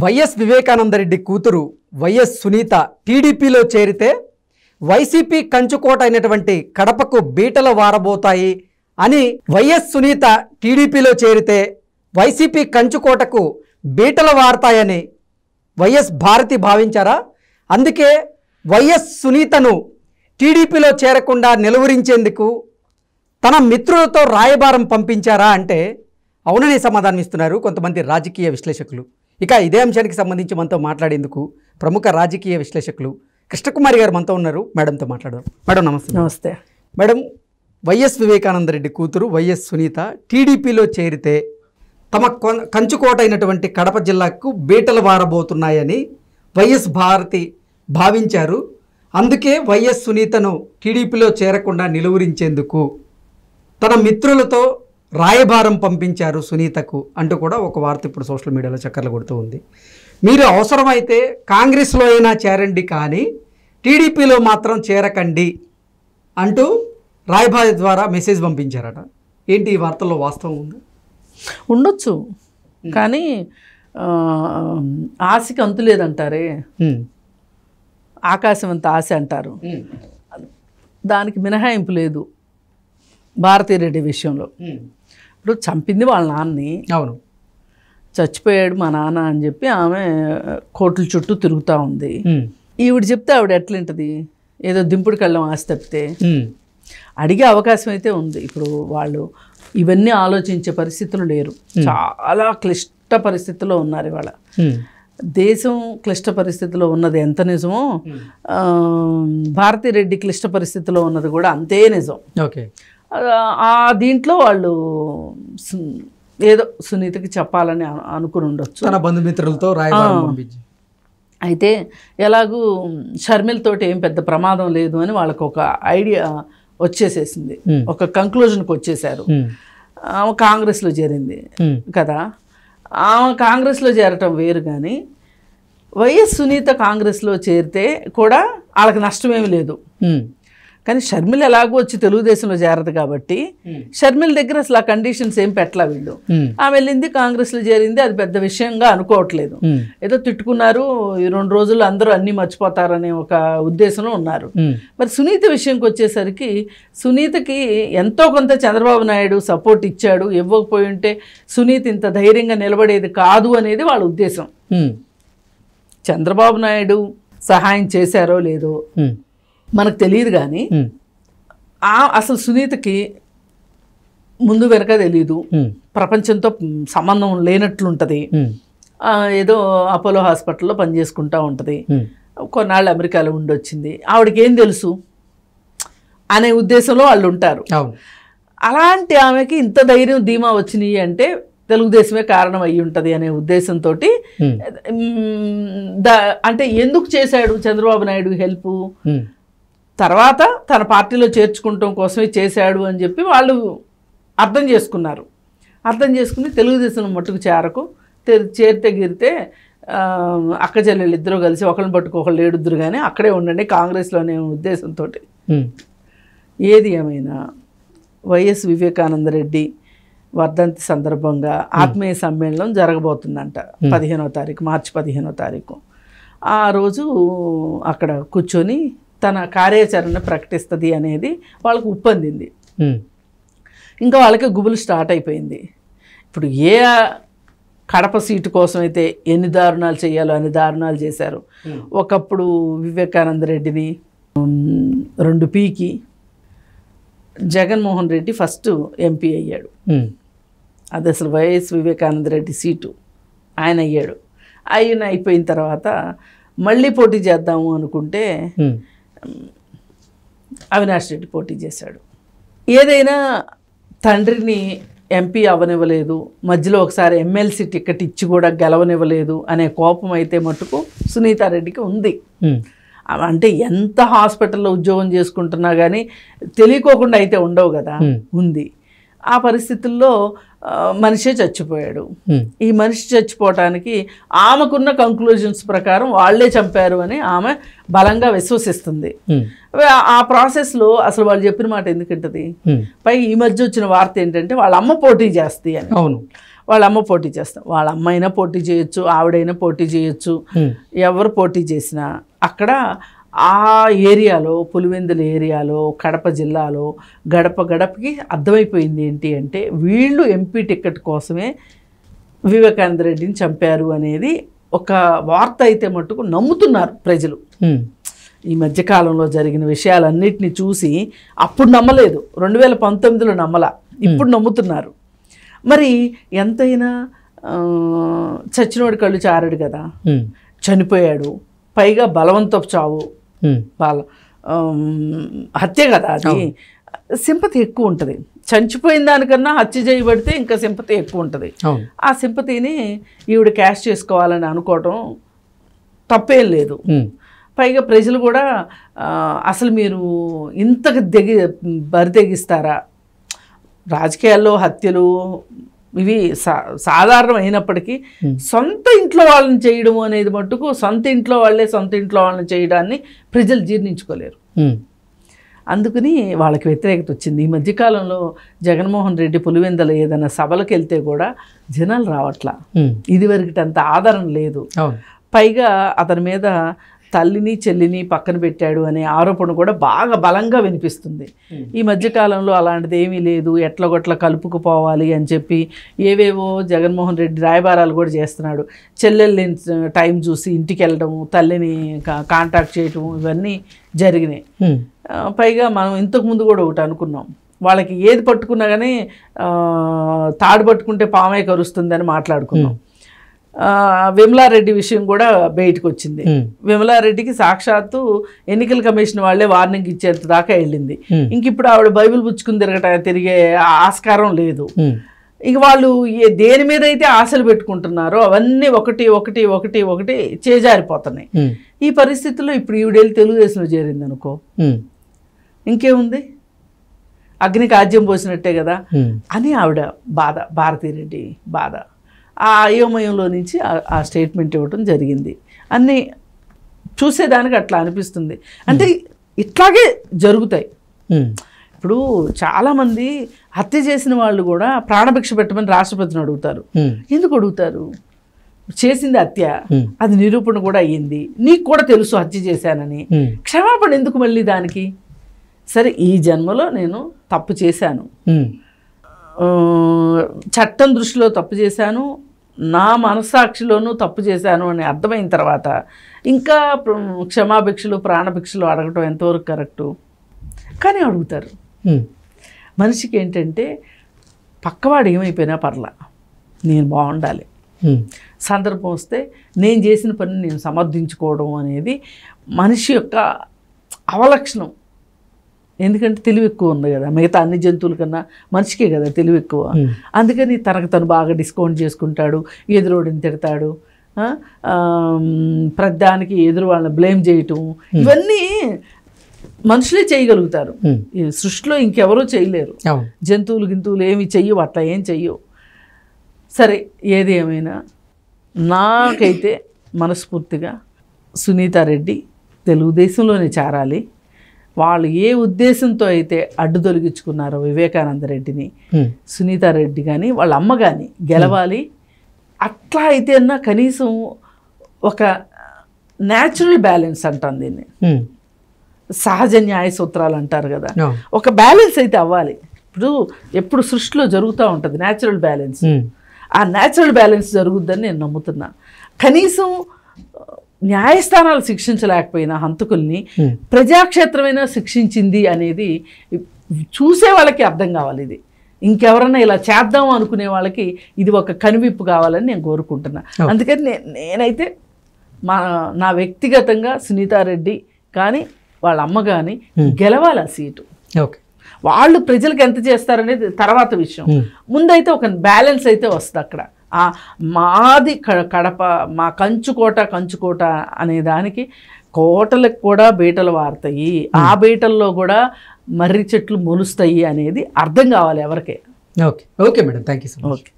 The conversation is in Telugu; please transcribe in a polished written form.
వైఎస్ వివేకానందరెడ్డి కూతురు వైఎస్ సునీత టీడీపీలో చేరితే వైసీపీ కంచుకోట అయినటువంటి కడపకు బీటలు వారబోతాయి అని వైఎస్ సునీత టీడీపీలో చేరితే వైసీపీ కంచుకోటకు బీటలు వారతాయని వైఎస్ భారతి భావించారా? అందుకే వైఎస్ సునీతను టీడీపీలో చేరకుండా నిలువరించేందుకు తన మిత్రులతో రాయబారం పంపించారా అంటే అవుననే సమాధానం ఇస్తున్నారు కొంతమంది రాజకీయ విశ్లేషకులు. ఇక ఇదే అంశానికి సంబంధించి మనతో మాట్లాడేందుకు ప్రముఖ రాజకీయ విశ్లేషకులు కృష్ణకుమారి గారు మనతో ఉన్నారు. మేడంతో మాట్లాడదాం. మేడం నమస్తే. నమస్తే మేడం, వైఎస్ వివేకానందరెడ్డి కూతురు వైఎస్ సునీత టీడీపీలో చేరితే తమ కంచుకోట అయినటువంటి కడప జిల్లాకు బీటలు వారబోతున్నాయని వైఎస్ భారతి భావించారు. అందుకే వైఎస్ సునీతను టీడీపీలో చేరకుండా నిలువరించేందుకు తన మిత్రులతో రాయబారం పంపించారు సునీతకు అంటూ కూడా ఒక వార్త ఇప్పుడు సోషల్ మీడియాలో చక్కర్లు కొడుతూ ఉంది. మీరు అవసరమైతే కాంగ్రెస్లో అయినా చేరండి, కానీ టీడీపీలో మాత్రం చేరకండి అంటూ రాయబారి ద్వారా మెసేజ్ పంపించారట. ఏంటి ఈ వార్తల్లో వాస్తవం ఉంది? ఉండొచ్చు, కానీ ఆశకి అంతు లేదంటారే, ఆకాశం అంత ఆశ అంటారు. దానికి మినహాయింపు లేదు భారతీరెడ్డి విషయంలో. ఇప్పుడు చంపింది వాళ్ళ నాన్నని, అవును, చచ్చిపోయాడు మా నాన్న అని చెప్పి ఆమె కోర్టుల చుట్టూ తిరుగుతూ ఉంది. ఈవిడ చెప్తే ఆవిడ ఎట్లుంటుంది? ఏదో దింపుడు కళ్ళం ఆశ తప్పితే అడిగే అవకాశం అయితే ఉంది. ఇప్పుడు వాళ్ళు ఇవన్నీ ఆలోచించే పరిస్థితులు లేరు. చాలా క్లిష్ట పరిస్థితుల్లో ఉన్నారు ఇవాళ. దేశం క్లిష్ట పరిస్థితిలో ఉన్నది ఎంత నిజమో, భారతీరెడ్డి క్లిష్ట పరిస్థితిలో ఉన్నది కూడా అంతే నిజం. ఓకే, ఆ దీంట్లో వాళ్ళు ఏదో సునీతకి చెప్పాలని అనుకుని ఉండొచ్చు, తన బంధుమిత్రులతో రాయబారం పంపించి. అయితే ఎలాగూ షర్మిలతోటి ఏం పెద్ద ప్రమాదం లేదు అని వాళ్ళకు ఒక ఐడియా వచ్చేసేసింది, ఒక కంక్లూజన్కి వచ్చేసారు. ఆమె కాంగ్రెస్లో చేరింది కదా, ఆమె కాంగ్రెస్లో చేరటం వేరు. కానీ వైఎస్ సునీత కాంగ్రెస్లో చేరితే కూడా వాళ్ళకి నష్టమేమి లేదు. కానీ షర్మిల ఎలాగో వచ్చి తెలుగుదేశంలో చేరదు కాబట్టి షర్మిల దగ్గర అసలు ఆ కండిషన్స్ ఏం పెట్టలా వీళ్ళు. ఆమె వెళ్ళింది, కాంగ్రెస్లో చేరింది, అది పెద్ద విషయంగా అనుకోవట్లేదు. ఏదో తిట్టుకున్నారు, ఈ 2 రోజుల్లో అందరూ అన్నీ మర్చిపోతారనే ఒక ఉద్దేశంలో ఉన్నారు. మరి సునీత విషయంకి వచ్చేసరికి సునీతకి ఎంతో కొంత చంద్రబాబు నాయుడు సపోర్ట్ ఇచ్చాడు. ఇవ్వకపోయి ఉంటే సునీత ఇంత ధైర్యంగా నిలబడేది కాదు అనేది వాళ్ళ ఉద్దేశం. చంద్రబాబు నాయుడు సహాయం చేశారో లేదో మనకు తెలియదు, కానీ అసలు సునీతకి ముందు వెనక తెలీదు, ప్రపంచంతో సంబంధం లేనట్లుంటుంది. ఏదో అపోలో హాస్పిటల్లో పనిచేసుకుంటూ ఉంటుంది, కొన్నాళ్ళు అమెరికాలో ఉండొచ్చింది, ఆవిడకి ఏం తెలుసు అనే ఉద్దేశంలో వాళ్ళు ఉంటారు. అలాంటి ఆమెకి ఇంత ధైర్యం ధీమా వచ్చినాయి అంటే తెలుగుదేశమే కారణం అయ్యి ఉంటుంది అనే ఉద్దేశంతో, అంటే ఎందుకు చేశాడు చంద్రబాబు నాయుడు హెల్ప్, తర్వాత తన పార్టీలో చేర్చుకుంటాం కోసమే చేశాడు అని చెప్పి వాళ్ళు అర్థం చేసుకున్నారు. అర్థం చేసుకుని తెలుగుదేశం మట్టుకు చేరకు, చేరితే గిరితే అక్క చెల్లెళ్ళు ఇద్దరు కలిసి ఒకరిని పట్టుకు ఒకళ్ళు ఏడుద్దరు కానీ అక్కడే ఉండండి కాంగ్రెస్లోనే ఉద్దేశంతో. ఏది ఏమైనా వైఎస్ వివేకానందరెడ్డి వర్ధంతి సందర్భంగా ఆత్మీయ సమ్మేళనం జరగబోతుందంట 15వ తారీఖు, మార్చి 15వ తారీఖు. ఆ రోజు అక్కడ కూర్చొని తన కార్యాచరణ ప్రకటిస్తుంది అనేది వాళ్ళకు ఉప్పందింది. ఇంకా వాళ్ళకి గుబులు స్టార్ట్ అయిపోయింది. ఇప్పుడు ఏ కడప సీటు కోసం అయితే ఎన్ని దారుణాలు చేయాలో అన్ని దారుణాలు చేశారు. ఒకప్పుడు వివేకానందరెడ్డిని 2 పీకి జగన్మోహన్ రెడ్డి ఫస్ట్ ఎంపీ అయ్యాడు. అది అసలు వైఎస్ వివేకానందరెడ్డి సీటు, ఆయన అయ్యాడు. ఆయన అయిపోయిన తర్వాత మళ్ళీ పోటీ చేద్దాము అనుకుంటే అవినాష్ రెడ్డి పోటీ చేశాడు. ఏదైనా తండ్రిని ఎంపీ అవ్వనివ్వలేదు, మధ్యలో ఒకసారి ఎమ్మెల్సీ టికెట్ ఇచ్చి కూడా గెలవనివ్వలేదు అనే కోపం అయితే మటుకు సునీతారెడ్డికి ఉంది. అంటే ఎంత హాస్పిటల్లో ఉద్యోగం చేసుకుంటున్నా కానీ తెలియకోకుండా అయితే ఉండవు కదా, ఉంది. ఆ పరిస్థితుల్లో మనిషే చచ్చిపోయాడు. ఈ మనిషి చచ్చిపోవటానికి ఆమెకున్న కంక్లూజన్స్ ప్రకారం వాళ్లే చంపారు అని ఆమె బలంగా విశ్వసిస్తుంది. ఆ ప్రాసెస్లో అసలు వాళ్ళు చెప్పిన మాట ఎందుకంటది? పై ఈ మధ్య వచ్చిన వార్త ఏంటంటే వాళ్ళ అమ్మ పోటీ చేస్తుంది అని. అవును, వాళ్ళ అమ్మ పోటీ చేస్తాం, వాళ్ళ అమ్మ అయినా పోటీ చేయొచ్చు, ఆవిడైనా పోటీ చేయొచ్చు, ఎవరు పోటీ చేసినా అక్కడ ఆ ఏరియాలో, పులివెందుల ఏరియాలో, కడప జిల్లాలో గడప గడపకి అర్థమైపోయింది ఏంటి అంటే వీళ్ళు ఎంపీ టికెట్ కోసమే వివేకానంద రెడ్డిని చంపారు అనేది ఒక వార్త అయితే మట్టుకు నమ్ముతున్నారు ప్రజలు. ఈ మధ్యకాలంలో జరిగిన విషయాలన్నిటిని చూసి అప్పుడు నమ్మలేదు, 2019లో నమ్మలా, ఇప్పుడు నమ్ముతున్నారు. మరి ఎంతైనా చచ్చినోడి కళ్ళు చారడు కదా, చనిపోయాడు, పైగా బలవంతపు చావు, హత్య కదా, అది సింపతి ఎక్కువ ఉంటుంది. చనిపోయిన దానికన్నా హత్య చేయబడితే ఇంకా సింపతి ఎక్కువ ఉంటుంది. ఆ సింపతిని ఈవిడ క్యాష్ చేసుకోవాలని అనుకోవటం తప్పేం లేదు. పైగా ప్రజలు కూడా అసలు మీరు ఇంతకు బరితెగిస్తారా, రాజకీయాల్లో హత్యలు ఇవి సాధారణం అయినప్పటికీ సొంత ఇంట్లో వాళ్ళని చేయడం అనేది మట్టుకు సొంత ఇంట్లో వాళ్ళని చేయడాన్ని ప్రజలు జీర్ణించుకోలేరు. అందుకని వాళ్ళకి వ్యతిరేకత వచ్చింది. ఈ మధ్యకాలంలో జగన్మోహన్ రెడ్డి పులివెందుల ఏదైనా సభలకు వెళ్తే కూడా జనాలు రావట్లా, ఇదివరకటి అంత ఆదరణ లేదు. పైగా అతని మీద తల్లిని చెల్లిని పక్కన పెట్టాడు అనే ఆరోపణ కూడా బాగా బలంగా వినిపిస్తుంది. ఈ మధ్యకాలంలో అలాంటిది ఏమీ లేదు, ఎట్లగొట్ల కలుపుకుపోవాలి అని చెప్పి ఏవేవో జగన్మోహన్ రెడ్డి రాయబారాలు కూడా చేస్తున్నాడు. చెల్లెల్ని టైం చూసి ఇంటికి వెళ్ళడం, తల్లిని కాంటాక్ట్ చేయటం, ఇవన్నీ జరిగినాయి. పైగా మనం ఇంతకుముందు కూడా ఒకటి అనుకున్నాం, వాళ్ళకి ఏది పట్టుకున్నా కానీ తాడు పట్టుకుంటే పామే కరుస్తుందని మాట్లాడుకున్నాం. విమలారెడ్డి విషయం కూడా బయటకు వచ్చింది. విమలారెడ్డికి సాక్షాత్తు ఎన్నికల కమిషన్ వాళ్ళే వార్నింగ్ ఇచ్చేంత దాకా వెళ్ళింది. ఇంక ఇప్పుడు ఆవిడ బైబిల్ పుచ్చుకుని తిరిగే ఆస్కారం లేదు. ఇంక వాళ్ళు దేని మీద అయితే ఆశలు పెట్టుకుంటున్నారో అవన్నీ ఒకటి ఒకటి ఒకటి ఒకటి చేజారిపోతున్నాయి. ఈ పరిస్థితుల్లో ఇప్పుడు ఈవిడెళ్ళి తెలుగుదేశంలో చేరింది అనుకో, ఇంకేముంది, అగ్నికి ఆజ్యం పోసినట్టే కదా అని ఆవిడ బాధ, భారతీరెడ్డి బాధ. ఆ అయోమయంలో నుంచి ఆ స్టేట్మెంట్ ఇవ్వటం జరిగింది. అన్నీ చూసేదానికి అట్లా అనిపిస్తుంది. అంటే ఇట్లాగే జరుగుతాయి. ఇప్పుడు చాలామంది హత్య చేసిన వాళ్ళు కూడా ప్రాణభిక్ష పెట్టమని రాష్ట్రపతిని అడుగుతారు. ఎందుకు అడుగుతారు? చేసింది హత్య, అది నిరూపణ కూడా అయ్యింది, నీకు కూడా తెలుసు హత్య చేశానని, క్షమాపణ ఎందుకు మళ్ళీ దానికి? సరే, ఈ జన్మలో నేను తప్పు చేశాను, చట్టం దృష్టిలో తప్పు చేశాను, నా మనస్సాక్షిలోనూ తప్పు చేశాను అని అర్థమైన తర్వాత ఇంకా క్షమాభిక్షలు ప్రాణభిక్షలు అడగటం ఎంతవరకు కరెక్టు? కానీ అడుగుతారు. మనిషికి ఏంటంటే పక్కవాడు ఏమైపోయినా పర్లా, నేను బాగుండాలి, సందర్భం వస్తే నేను చేసిన పని నేను సమర్థించుకోవడం అనేది మనిషి యొక్క అవలక్షణం. ఎందుకంటే తెలివి ఎక్కువ ఉంది కదా, మిగతా అన్ని జంతువుల కన్నా మనిషికే కదా తెలివి ఎక్కువ. అందుకని తనకు తను బాగా డిస్కౌంట్ చేసుకుంటాడు, ఎదురోడిని తిడతాడు, ప్రతిదానికి ఎదురు వాళ్ళని బ్లేమ్ చేయటం, ఇవన్నీ మనుషులే చేయగలుగుతారు. ఈ సృష్టిలో ఇంకెవరూ చేయలేరు. జంతువులు ఏమి చెయ్యవు, అట్లా ఏం చెయ్యవు. సరే, ఏది ఏమైనా నాకైతే మనస్ఫూర్తిగా సునీతారెడ్డి తెలుగుదేశంలోనే చేరాలి. వాళ్ళు ఏ ఉద్దేశంతో అయితే అడ్డు తొలగించుకున్నారో వివేకానంద రెడ్డిని, సునీతారెడ్డి కానీ వాళ్ళ అమ్మ కానీ గెలవాలి. అట్లా అయితే అన్నా కనీసం ఒక న్యాచురల్ బ్యాలెన్స్ అంటాను దీన్ని, సహజ న్యాయ సూత్రాలు అంటారు కదా, ఒక బ్యాలెన్స్ అయితే అవ్వాలి. ఇప్పుడు ఎప్పుడు సృష్టిలో జరుగుతూ ఉంటుంది న్యాచురల్ బ్యాలెన్స్. ఆ న్యాచురల్ బ్యాలెన్స్ జరుగుద్దని నేను నమ్ముతున్నా. కనీసం న్యాయస్థానాలు శిక్షించలేకపోయినా హంతకుల్ని ప్రజాక్షేత్రమైనా శిక్షించింది అనేది చూసే వాళ్ళకి అర్థం కావాలి. ఇది ఇంకెవరన్నా ఇలా చేద్దాం అనుకునే వాళ్ళకి ఇది ఒక కనువిప్పు కావాలని నేను కోరుకుంటున్నా. అందుకని నేనైతే నా వ్యక్తిగతంగా సునీతారెడ్డి కానీ వాళ్ళ అమ్మ కానీ గెలవాలి ఆ సీటు. వాళ్ళు ప్రజలకు ఎంత చేస్తారనేది తర్వాత విషయం. ముందైతే ఒక బ్యాలెన్స్ అయితే వస్తుంది అక్కడ. మాది కడప, మా కంచుకోట అనే దానికి కోటలకు కూడా బీటలు వారుతాయి, ఆ బీటల్లో కూడా మర్రి చెట్లు మొలుస్తాయి అనేది అర్థం కావాలి ఎవరికే. Okay madam, thank you so much. Okay.